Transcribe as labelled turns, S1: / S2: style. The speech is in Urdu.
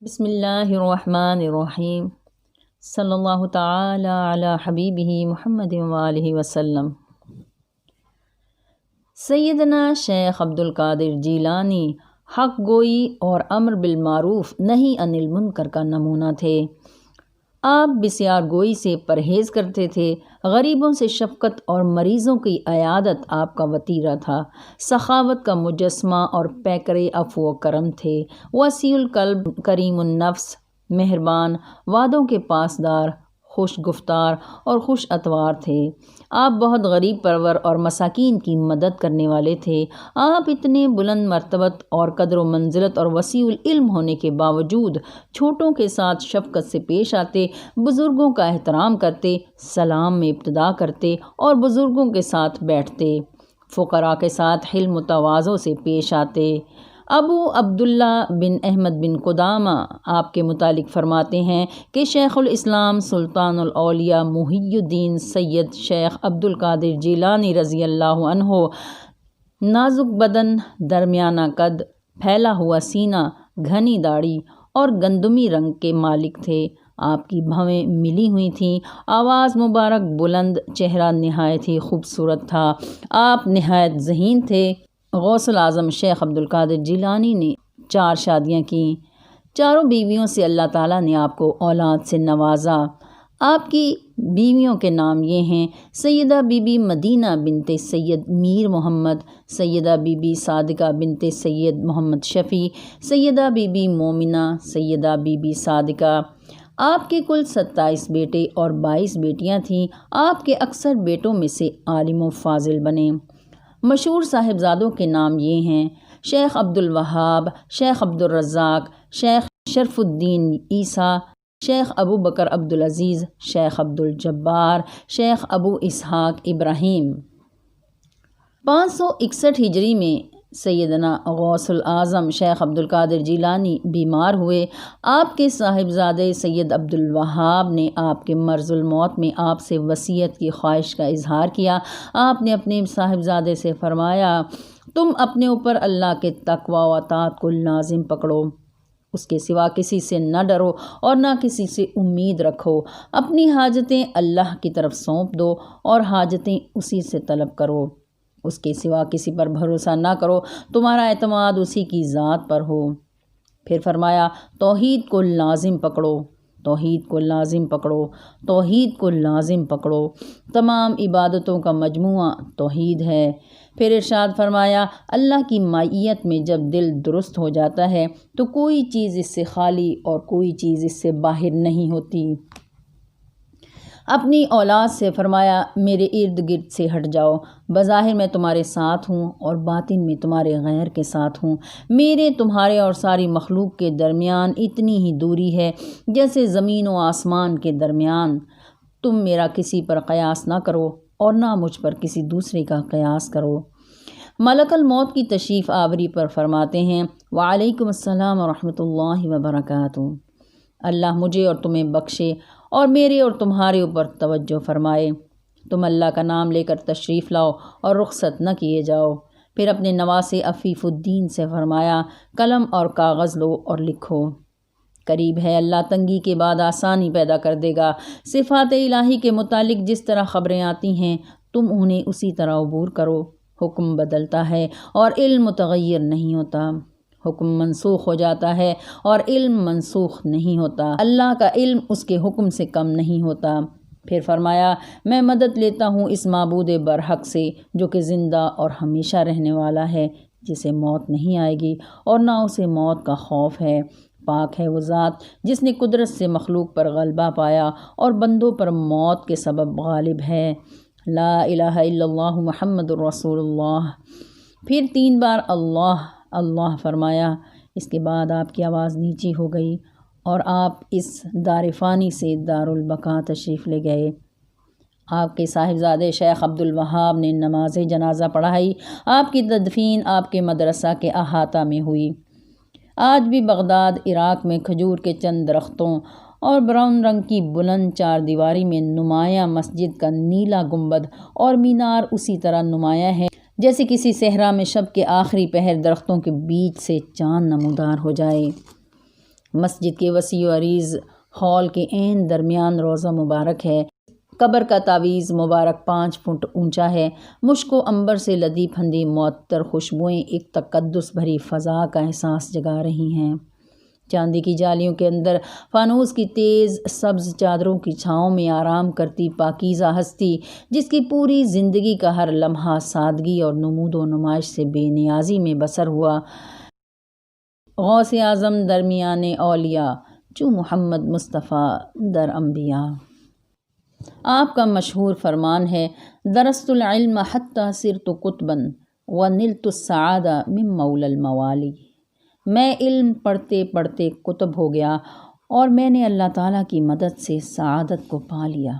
S1: بسم اللہ الرحمن الرحیم صلی اللہ تعالی علی حبیبہ محمد وآلہ وسلم۔ سیدنا شیخ عبدالقادر جیلانی حق گوئی اور امر بالمعروف نہی عن المنکر کا نمونہ تھے۔ آپ بسیار گوئی سے پرہیز کرتے تھے، غریبوں سے شفقت اور مریضوں کی عیادت آپ کا وتیرہ تھا، سخاوت کا مجسمہ اور پیکر عفو و کرم تھے، وسیع القلب، کریم النفس، مہربان، وعدوں کے پاسدار، خوش گفتار اور خوش اتوار تھے۔ آپ بہت غریب پرور اور مساکین کی مدد کرنے والے تھے۔ آپ اتنے بلند مرتبت اور قدر و منزلت اور وسیع العلم ہونے کے باوجود چھوٹوں کے ساتھ شفقت سے پیش آتے، بزرگوں کا احترام کرتے، سلام میں ابتدا کرتے اور بزرگوں کے ساتھ بیٹھتے، فقراء کے ساتھ حلم و تواضع سے پیش آتے۔ ابو عبداللہ بن احمد بن قدامہ آپ کے متعلق فرماتے ہیں کہ شیخ الاسلام سلطان الاولیاء محی الدین سید شیخ عبدالقادر جیلانی رضی اللہ عنہ نازک بدن، درمیانہ قد، پھیلا ہوا سینہ، گھنی داڑھی اور گندمی رنگ کے مالک تھے۔ آپ کی بھویں ملی ہوئی تھیں، آواز مبارک بلند، چہرہ نہایت ہی خوبصورت تھا۔ آپ نہایت ذہین تھے۔ غوث الاعظم شیخ عبدالقادر جیلانی نے 4 شادیاں کیں۔ چاروں بیویوں سے اللہ تعالیٰ نے آپ کو اولاد سے نوازا۔ آپ کی بیویوں کے نام یہ ہیں: سیدہ بی بی مدینہ بنت سید میر محمد، سیدہ بی بی صادقہ بنت سید محمد شفیع، سیدہ بی بی مومنہ، سیدہ بی بی صادقہ۔ آپ کے کل 27 بیٹے اور 22 بیٹیاں تھیں۔ آپ کے اکثر بیٹوں میں سے عالم و فاضل بنے۔ مشہور صاحبزادوں کے نام یہ ہیں: شیخ عبدالوہاب، شیخ عبدالرزاق، شیخ شرف الدین عیسیٰ، شیخ ابو بکر عبدالعزیز، شیخ عبدالجبار، شیخ ابو اسحاق ابراہیم۔ 561 ہجری میں سیدنا غوث الاعظم شیخ عبدالقادر جیلانی بیمار ہوئے۔ آپ کے صاحبزادے سید عبدالوہاب نے آپ کے مرض الموت میں آپ سے وصیت کی خواہش کا اظہار کیا۔ آپ نے اپنے صاحبزادے سے فرمایا: تم اپنے اوپر اللہ کے تقوی و اطاعت کو لازم پکڑو، اس کے سوا کسی سے نہ ڈرو اور نہ کسی سے امید رکھو، اپنی حاجتیں اللہ کی طرف سونپ دو اور حاجتیں اسی سے طلب کرو، اس کے سوا کسی پر بھروسہ نہ کرو، تمہارا اعتماد اسی کی ذات پر ہو۔ پھر فرمایا: توحید کو لازم پکڑو، توحید کو لازم پکڑو، توحید کو لازم پکڑو، تمام عبادتوں کا مجموعہ توحید ہے۔ پھر ارشاد فرمایا: اللہ کی معیت میں جب دل درست ہو جاتا ہے تو کوئی چیز اس سے خالی اور کوئی چیز اس سے باہر نہیں ہوتی۔ اپنی اولاد سے فرمایا: میرے ارد گرد سے ہٹ جاؤ، بظاہر میں تمہارے ساتھ ہوں اور باطن میں تمہارے غیر کے ساتھ ہوں۔ میرے، تمہارے اور ساری مخلوق کے درمیان اتنی ہی دوری ہے جیسے زمین و آسمان کے درمیان۔ تم میرا کسی پر قیاس نہ کرو اور نہ مجھ پر کسی دوسرے کا قیاس کرو۔ ملک الموت کی تشریف آوری پر فرماتے ہیں: وعلیکم السلام ورحمۃ اللہ وبرکاتہ۔ اللہ مجھے اور تمہیں بخشے اور میرے اور تمہارے اوپر توجہ فرمائے۔ تم اللہ کا نام لے کر تشریف لاؤ اور رخصت نہ کیے جاؤ۔ پھر اپنے نواسے عفیف الدین سے فرمایا: قلم اور کاغذ لو اور لکھو۔ قریب ہے اللہ تنگی کے بعد آسانی پیدا کر دے گا۔ صفات الہی کے متعلق جس طرح خبریں آتی ہیں تم انہیں اسی طرح عبور کرو۔ حکم بدلتا ہے اور علم متغیر نہیں ہوتا، حکم منسوخ ہو جاتا ہے اور علم منسوخ نہیں ہوتا، اللہ کا علم اس کے حکم سے کم نہیں ہوتا۔ پھر فرمایا: میں مدد لیتا ہوں اس معبود برحق سے جو کہ زندہ اور ہمیشہ رہنے والا ہے، جسے موت نہیں آئے گی اور نہ اسے موت کا خوف ہے۔ پاک ہے وہ ذات جس نے قدرت سے مخلوق پر غلبہ پایا اور بندوں پر موت کے سبب غالب ہے۔ لا الہ الا اللہ محمد الرسول اللہ۔ پھر 3 بار اللہ اللہ فرمایا۔ اس کے بعد آپ کی آواز نیچی ہو گئی اور آپ اس دار فانی سے دار البقاء تشریف لے گئے۔ آپ کے صاحبزادے شیخ عبدالوہاب نے نماز جنازہ پڑھائی۔ آپ کی تدفین آپ کے مدرسہ کے احاطہ میں ہوئی۔ آج بھی بغداد، عراق میں کھجور کے چند درختوں اور براؤن رنگ کی بلند 4 دیواری میں نمایاں مسجد کا نیلا گنبد اور مینار اسی طرح نمایاں ہے جیسے کسی صحرا میں شب کے آخری پہر درختوں کے بیچ سے چاند نمودار ہو جائے۔ مسجد کے وسیع و عریض ہال کے عین درمیان روضہ مبارک ہے۔ قبر کا تعویذ مبارک 5 فٹ اونچا ہے۔ مشک و عنبر سے لدی پھندی معطر خوشبوئیں ایک تقدس بھری فضا کا احساس جگا رہی ہیں۔ چاندی کی جالیوں کے اندر فانوس کی تیز سبز چادروں کی چھاؤں میں آرام کرتی پاکیزہ ہستی، جس کی پوری زندگی کا ہر لمحہ سادگی اور نمود و نمائش سے بے نیازی میں بسر ہوا، غوث اعظم درمیان اولیاء چو محمد مصطفیٰ در انبیاء۔ آپ کا مشہور فرمان ہے، درست العلم حتی صرت قطبا ونلت السعادہ من مولی الموالی۔ میں علم پڑھتے پڑھتے قطب ہو گیا اور میں نے اللہ تعالیٰ کی مدد سے سعادت کو پا لیا۔